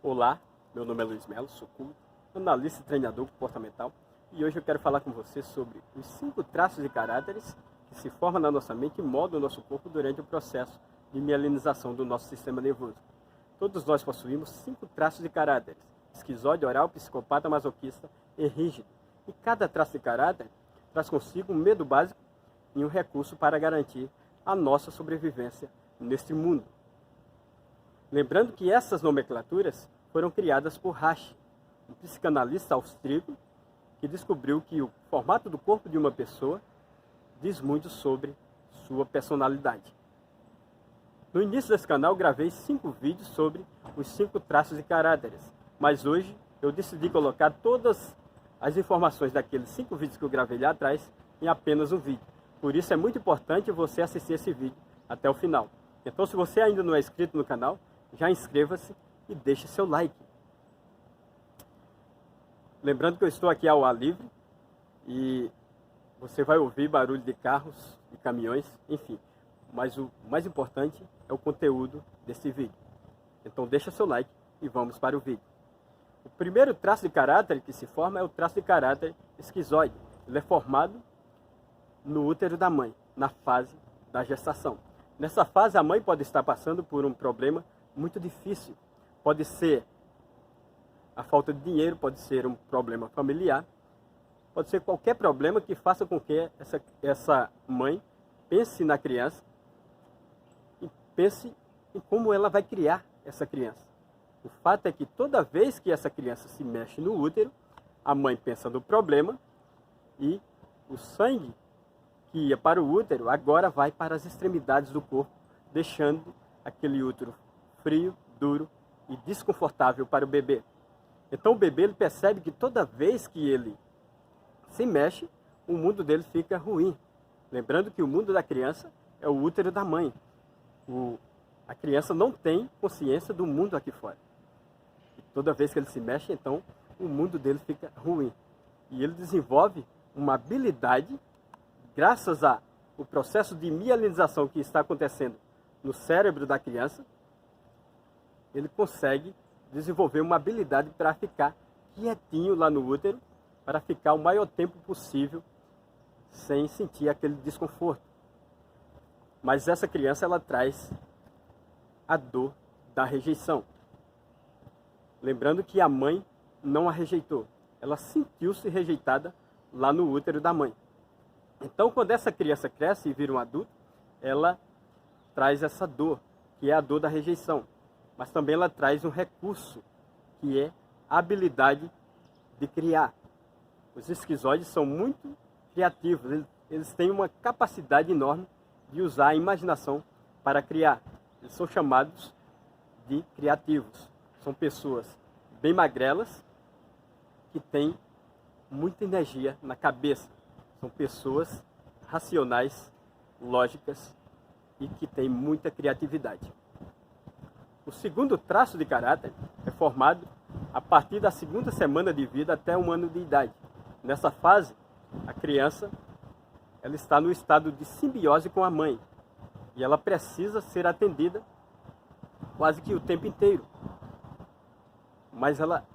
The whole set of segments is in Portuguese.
Olá, meu nome é Luiz Melo, sou coach, analista e treinador comportamental e hoje eu quero falar com você sobre os 5 traços de caráteres que se formam na nossa mente e moldam o nosso corpo durante o processo de mielinização do nosso sistema nervoso. Todos nós possuímos 5 traços de caráteres: esquizoide, oral, psicopata, masoquista e rígido. E cada traço de caráter traz consigo um medo básico e um recurso para garantir a nossa sobrevivência neste mundo. Lembrando que essas nomenclaturas foram criadas por Rasch, um psicanalista austríaco que descobriu que o formato do corpo de uma pessoa diz muito sobre sua personalidade. No início desse canal gravei 5 vídeos sobre os 5 traços de caráteres, mas hoje eu decidi colocar todas as informações daqueles 5 vídeos que eu gravei lá atrás em apenas um vídeo. Por isso é muito importante você assistir esse vídeo até o final. Então, se você ainda não é inscrito no canal, já inscreva-se e deixe seu like. Lembrando que eu estou aqui ao ar livre e você vai ouvir barulho de carros e caminhões, enfim. Mas o mais importante é o conteúdo desse vídeo. Então deixa seu like e vamos para o vídeo. O primeiro traço de caráter que se forma é o traço de caráter esquizoide. Ele é formado no útero da mãe, na fase da gestação. Nessa fase a mãe pode estar passando por um problema muito difícil. Pode ser a falta de dinheiro, pode ser um problema familiar, pode ser qualquer problema que faça com que essa mãe pense na criança e pense em como ela vai criar essa criança. O fato é que toda vez que essa criança se mexe no útero, a mãe pensa no problema e o sangue que ia para o útero agora vai para as extremidades do corpo, deixando aquele útero frio, duro e desconfortável para o bebê. Então o bebê ele percebe que toda vez que ele se mexe, o mundo dele fica ruim. Lembrando que o mundo da criança é o útero da mãe. A criança não tem consciência do mundo aqui fora. E toda vez que ele se mexe, então o mundo dele fica ruim. E ele desenvolve uma habilidade, graças ao processo de mielinização que está acontecendo no cérebro da criança, ele consegue desenvolver uma habilidade para ficar quietinho lá no útero, para ficar o maior tempo possível sem sentir aquele desconforto. Mas essa criança ela traz a dor da rejeição. Lembrando que a mãe não a rejeitou, ela sentiu-se rejeitada lá no útero da mãe. Então, quando essa criança cresce e vira um adulto, ela traz essa dor, que é a dor da rejeição. Mas também ela traz um recurso, que é a habilidade de criar. Os esquizoides são muito criativos, eles têm uma capacidade enorme de usar a imaginação para criar. Eles são chamados de criativos. São pessoas bem magrelas, que têm muita energia na cabeça. São pessoas racionais, lógicas e que têm muita criatividade. O segundo traço de caráter é formado a partir da 2ª semana de vida até 1 ano de idade. Nessa fase, a criança ela está no estado de simbiose com a mãe e ela precisa ser atendida quase que o tempo inteiro. Mas ela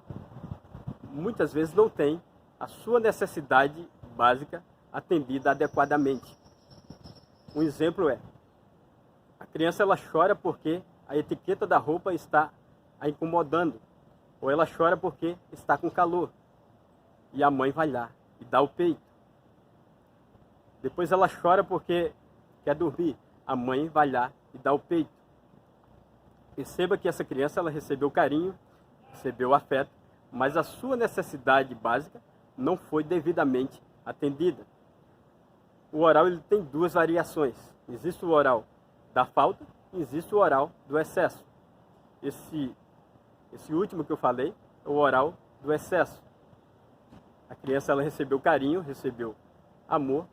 muitas vezes não tem a sua necessidade básica atendida adequadamente. Um exemplo é, a criança ela chora porque a etiqueta da roupa está a incomodando, ou ela chora porque está com calor, e a mãe vai lá e dá o peito. Depois ela chora porque quer dormir, a mãe vai lá e dá o peito. Perceba que essa criança ela recebeu carinho, recebeu afeto, mas a sua necessidade básica não foi devidamente atendida. O oral ele tem 2 variações. Existe o oral da falta e existe o oral do excesso. Esse último que eu falei é o oral do excesso. A criança ela recebeu carinho, recebeu amor,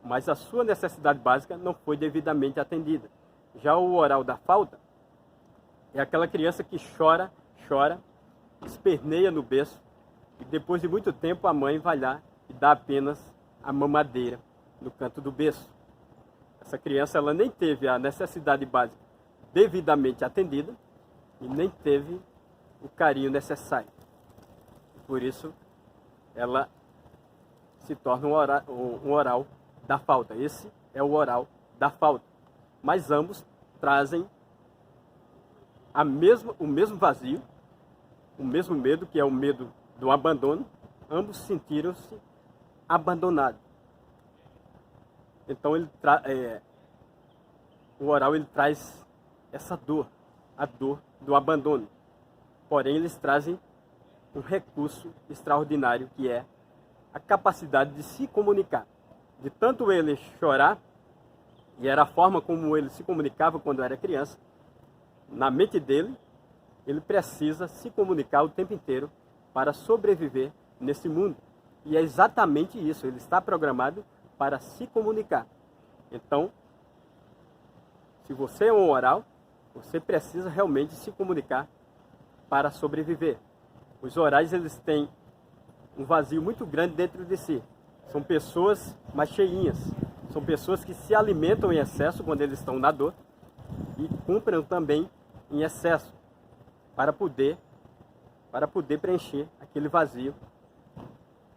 mas a sua necessidade básica não foi devidamente atendida. Já o oral da falta é aquela criança que chora, esperneia no berço e depois de muito tempo a mãe vai lá e dá apenas a mamadeira no canto do berço. Essa criança ela nem teve a necessidade básica devidamente atendida e nem teve o carinho necessário. Por isso, ela se torna um oral da falta. Esse é o oral da falta. Mas ambos trazem o mesmo vazio, o mesmo medo, que é o medo do abandono. Ambos sentiram-se abandonados. Então o oral ele traz essa dor, a dor do abandono. Porém, eles trazem um recurso extraordinário, que é a capacidade de se comunicar. De tanto ele chorar, e era a forma como ele se comunicava quando era criança, na mente dele, ele precisa se comunicar o tempo inteiro para sobreviver nesse mundo. E é exatamente isso, ele está programado para se comunicar. Então, se você é um oral, você precisa realmente se comunicar para sobreviver. Os orais, eles têm um vazio muito grande dentro de si. São pessoas mais cheinhas. São pessoas que se alimentam em excesso quando eles estão na dor e cumprem também em excesso para poder preencher aquele vazio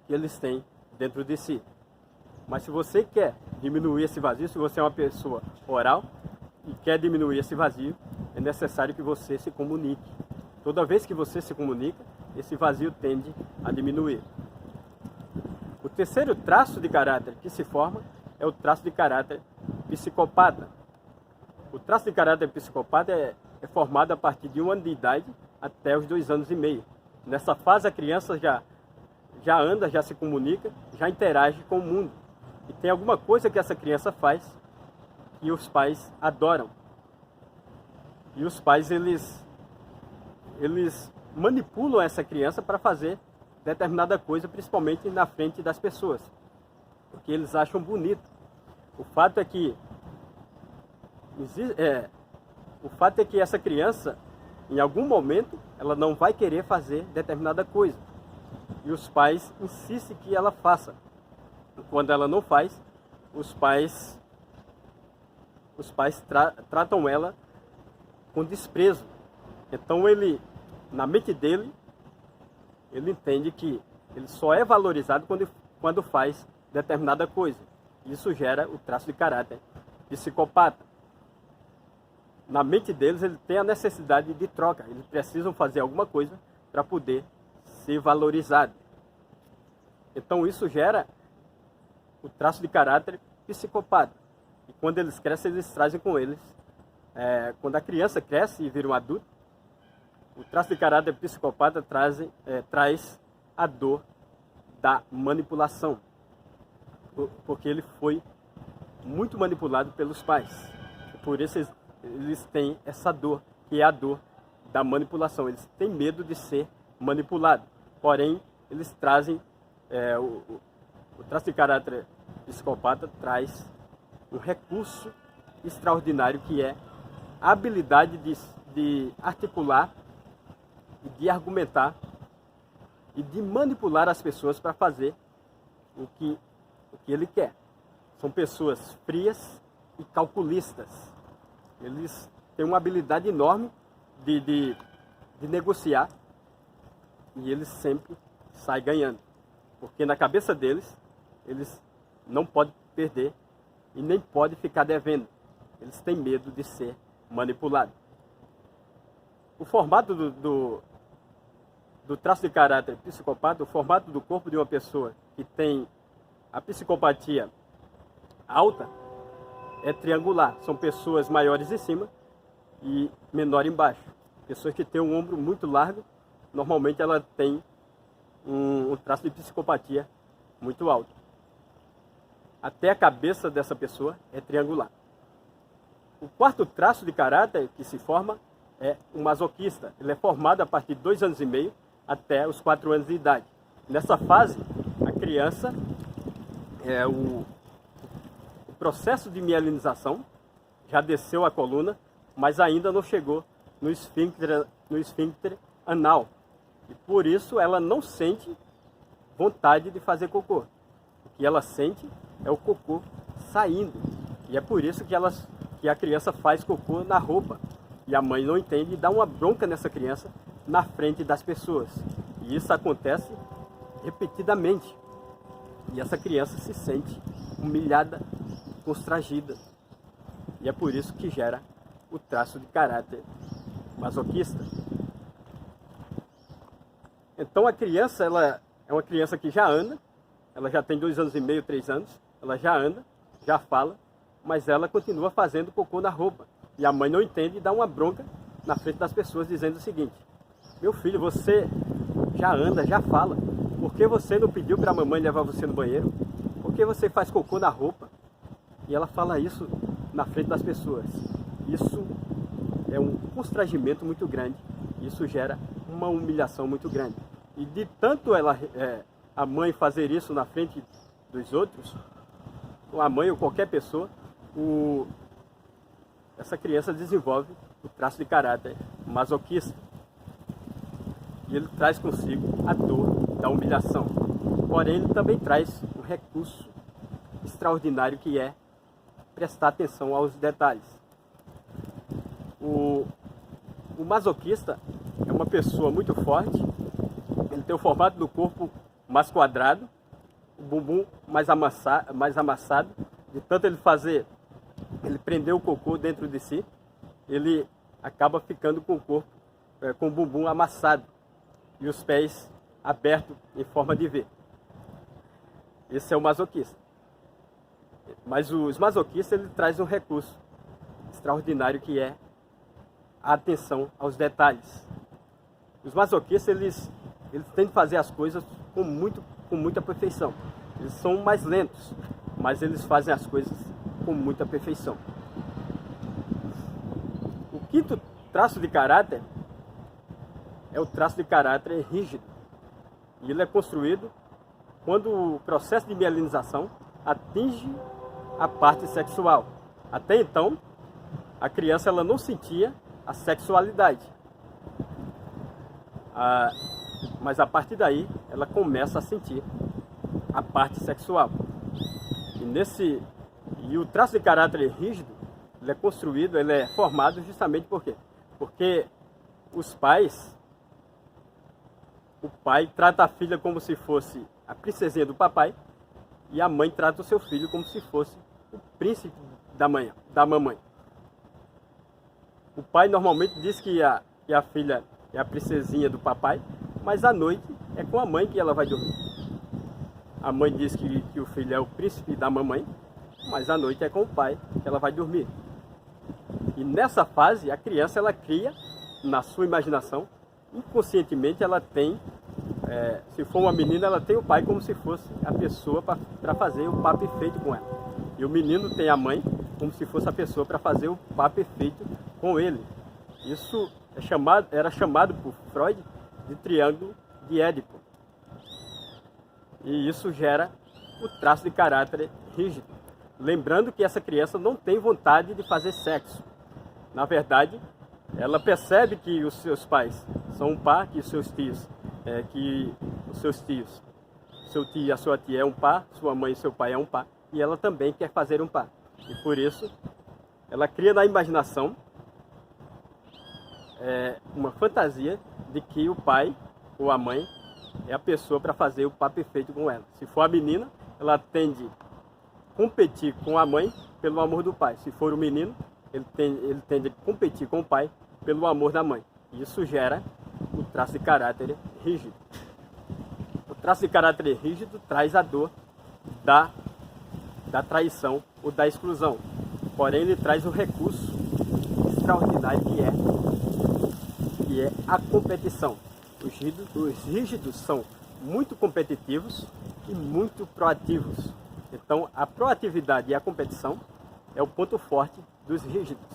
que eles têm dentro de si. Mas se você quer diminuir esse vazio, se você é uma pessoa oral e quer diminuir esse vazio, é necessário que você se comunique. Toda vez que você se comunica, esse vazio tende a diminuir. O terceiro traço de caráter que se forma é o traço de caráter psicopata. O traço de caráter psicopata é formado a partir de 1 ano de idade até os 2 anos e meio. Nessa fase a criança já anda, já se comunica, já interage com o mundo. E tem alguma coisa que essa criança faz que os pais adoram. E os pais, eles manipulam essa criança para fazer determinada coisa, principalmente na frente das pessoas, porque eles acham bonito. O fato é que essa criança, em algum momento, ela não vai querer fazer determinada coisa. E os pais insistem que ela faça. Quando ela não faz, os pais tratam ela com desprezo. Então na mente dele, ele entende que ele só é valorizado quando faz determinada coisa. Isso gera o traço de caráter psicopata. Na mente deles, ele tem a necessidade de troca. Eles precisam fazer alguma coisa para poder ser valorizado. Então isso gera o traço de caráter psicopata. E quando eles crescem, eles trazem com eles. Quando a criança cresce e vira um adulto, o traço de caráter psicopata traz a dor da manipulação. Porque ele foi muito manipulado pelos pais. Por isso eles têm essa dor, que é a dor da manipulação. Eles têm medo de ser manipulado. Porém, eles trazem... o traço de caráter psicopata traz um recurso extraordinário, que é a habilidade de articular, de argumentar e de manipular as pessoas para fazer o que ele quer. São pessoas frias e calculistas. Eles têm uma habilidade enorme de negociar, e eles sempre saem ganhando. Porque na cabeça deles, eles não podem perder e nem podem ficar devendo. Eles têm medo de ser manipulados. O formato do traço de caráter psicopata, o formato do corpo de uma pessoa que tem a psicopatia alta, é triangular. São pessoas maiores em cima e menor embaixo. Pessoas que têm um ombro muito largo, normalmente ela tem um traço de psicopatia muito alto. Até a cabeça dessa pessoa é triangular. O quarto traço de caráter que se forma é o masoquista. Ele é formado a partir de 2 anos e meio até os 4 anos de idade. Nessa fase, a criança, o processo de mielinização já desceu a coluna, mas ainda não chegou no esfíncter anal. E por isso ela não sente vontade de fazer cocô. O que ela sente é o cocô saindo. E é por isso que a criança faz cocô na roupa. E a mãe não entende e dá uma bronca nessa criança na frente das pessoas. E isso acontece repetidamente. E essa criança se sente humilhada, constrangida. E é por isso que gera o traço de caráter masoquista. Então a criança, ela é uma criança que já anda, ela já tem 2 anos e meio, 3 anos, ela já anda, já fala, mas ela continua fazendo cocô na roupa. E a mãe não entende e dá uma bronca na frente das pessoas dizendo o seguinte: meu filho, você já anda, já fala, por que você não pediu para a mamãe levar você no banheiro? Por que você faz cocô na roupa? E ela fala isso na frente das pessoas. Isso é um constrangimento muito grande, isso gera uma humilhação muito grande. E de tanto a mãe fazer isso na frente dos outros, ou a mãe ou qualquer pessoa, essa criança desenvolve o traço de caráter masoquista. E ele traz consigo a dor da humilhação. Porém, ele também traz um recurso extraordinário que é prestar atenção aos detalhes. O masoquista é uma pessoa muito forte, ele tem o formato do corpo mais quadrado, o bumbum mais amassado, de tanto ele prender o cocô dentro de si, ele acaba ficando com o corpo, com o bumbum amassado e os pés abertos em forma de V. Esse é o masoquista. Mas os masoquistas, ele traz um recurso extraordinário que é a atenção aos detalhes. Os masoquistas, eles têm de fazer as coisas com muita perfeição. Eles são mais lentos, mas eles fazem as coisas com muita perfeição. O quinto traço de caráter é o traço de caráter rígido. E ele é construído quando o processo de mielinização atinge a parte sexual. Até então, a criança ela não sentia a sexualidade. Mas a partir daí, ela começa a sentir a parte sexual. E o traço de caráter rígido, ele é construído, ele é formado justamente por quê? Porque o pai trata a filha como se fosse a princesinha do papai, e a mãe trata o seu filho como se fosse o príncipe da mamãe. O pai normalmente diz que a filha é a princesinha do papai, mas à noite é com a mãe que ela vai dormir. A mãe diz que o filho é o príncipe da mamãe, mas à noite é com o pai que ela vai dormir. E nessa fase, a criança ela cria, na sua imaginação, inconscientemente ela tem, se for uma menina, ela tem o pai como se fosse a pessoa para fazer o par perfeito com ela. E o menino tem a mãe como se fosse a pessoa para fazer o par perfeito com ele. Isso era chamado por Freud de triângulo de Édipo. E isso gera o traço de caráter rígido. Lembrando que essa criança não tem vontade de fazer sexo. Na verdade, ela percebe que os seus pais são um par, que seu tio e a sua tia é um par, sua mãe e seu pai é um par, e ela também quer fazer um par. E por isso, ela cria na imaginação uma fantasia de que o pai ou a mãe é a pessoa para fazer o par perfeito com ela. Se for a menina, ela tende a competir com a mãe pelo amor do pai. Se for o menino, ele tende a competir com o pai pelo amor da mãe. Isso gera o traço de caráter rígido. O traço de caráter rígido traz a dor da traição ou da exclusão. Porém, ele traz um recurso extraordinário que é a competição. Os rígidos são muito competitivos e muito proativos. Então, a proatividade e a competição é o ponto forte dos rígidos.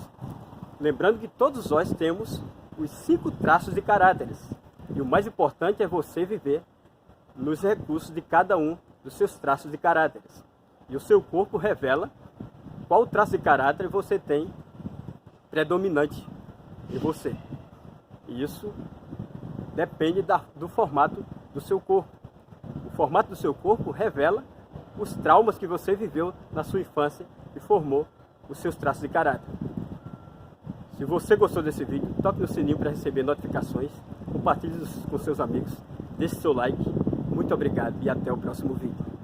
Lembrando que todos nós temos os 5 traços de caráteres. E o mais importante é você viver nos recursos de cada um dos seus traços de caráteres. E o seu corpo revela qual traço de caráter você tem predominante em você. E isso depende do formato do seu corpo. O formato do seu corpo revela os traumas que você viveu na sua infância e formou os seus traços de caráter. Se você gostou desse vídeo, toque no sininho para receber notificações compartilhe com seus amigos, deixe seu like. Muito obrigado e até o próximo vídeo.